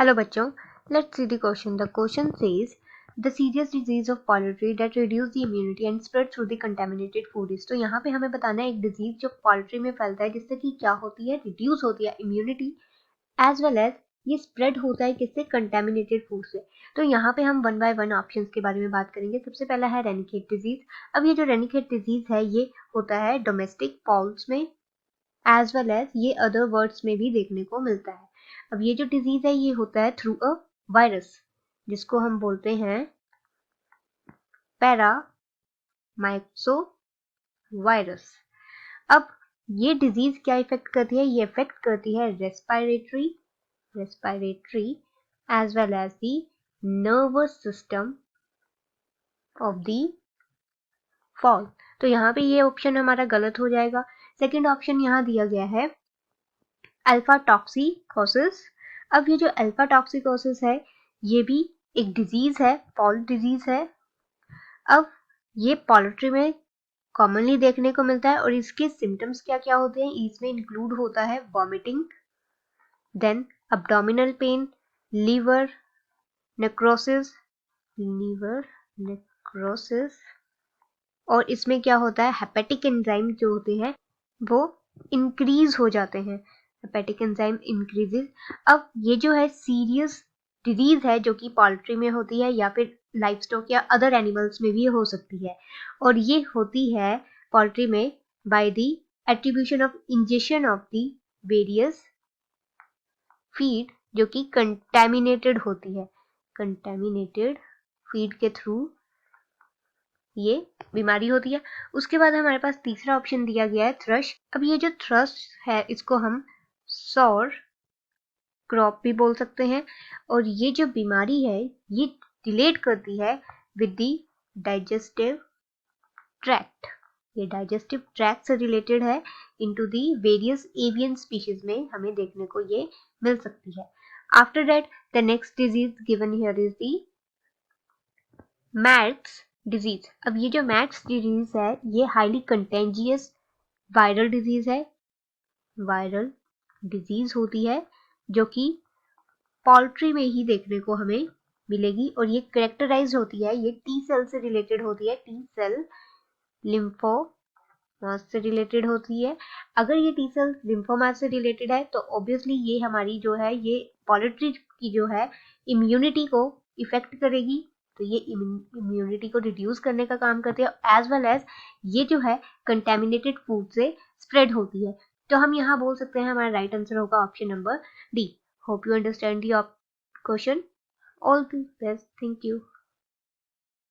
Hello बच्चों, let's see the question. The question says the serious disease of poultry that reduce the immunity and spread through the contaminated food is. तो यहाँ पे हमें बताना है एक डिजीज जो पोल्ट्री में फैलता है जिससे कि क्या होती है, रिड्यूस होती है इम्यूनिटी एज वेल एज ये स्प्रेड होता है किससे, कंटेमिनेटेड फूड से. तो यहाँ पे हम वन बाय वन ऑप्शंस के बारे में बात करेंगे. सबसे पहला है रेनिकेट डिजीज. अब ये जो रेनिकेट डिजीज है ये होता है डोमेस्टिक फॉल्स में एज वेल एज ये अदर वर्ड्स में भी देखने को मिलता है. अब ये जो डिजीज है ये होता है थ्रू अ वायरस जिसको हम बोलते हैं पैरामाइक्सो वायरस. अब ये डिजीज क्या इफेक्ट करती है, ये इफेक्ट करती है respiratory as well as the nervous system of the fowl. तो यहाँ पे ये ऑप्शन हमारा गलत हो जाएगा. सेकेंड ऑप्शन यहाँ दिया गया है अल्फा टॉक्सिकोसिस. अब ये जो अल्फा टॉक्सिकोसिस है ये भी एक डिजीज है, फॉल डिजीज है. अब ये पोल्ट्री में कॉमनली देखने को मिलता है और इसके सिम्टम्स क्या क्या होते हैं, इसमें इंक्लूड होता है vomiting, then abdominal pain, liver necrosis और इसमें क्या होता है हेपेटिक एंजाइम जो होते हैं वो इंक्रीज हो जाते हैं. Hepatic enzyme increases. अब ये जो है सीरियस डिजीज है जो कि पोल्ट्री में होती है या फिर लाइफ स्टॉक या अदर एनिमल्स में भी हो सकती है और ये होती है पोल्ट्री में by the attribution of injection of the various feed जो कि कंटेमिनेटेड होती है. कंटेमिनेटेड फीड के थ्रू ये बीमारी होती है. उसके बाद हमारे पास तीसरा ऑप्शन दिया गया है थ्रश. अब ये जो थ्रश है इसको हम सौर क्रॉप भी बोल सकते हैं और ये जो बीमारी है ये रिलेट करती है विद द डाइजेस्टिव ट्रैक्ट. ये डाइजेस्टिव ट्रैक्ट से रिलेटेड है. Into the various avian species में हमें देखने को ये मिल सकती है. After that the next disease given here is the mats disease. अब ये जो मैट्स डिजीज है ये हाईली कंटेंजियस वायरल डिजीज है. वायरल डिजीज होती है जो कि पोल्ट्री में ही देखने को हमें मिलेगी और ये कैरेक्टराइज होती है, ये टी सेल से रिलेटेड होती है. टी सेल लिम्फोमास से रिलेटेड होती है. अगर ये टी सेल लिम्फोमास से रिलेटेड है तो ऑब्वियसली ये हमारी जो है ये पोल्ट्री की जो है इम्यूनिटी को इफेक्ट करेगी. तो ये इम्यूनिटी को रिड्यूस करने का काम करती है एज वेल एज ये जो है कंटेमिनेटेड फूड से स्प्रेड होती है. तो हम यहाँ बोल सकते हैं हमारा राइट आंसर होगा option number D. Hope you understand the question. All the best. Thank you.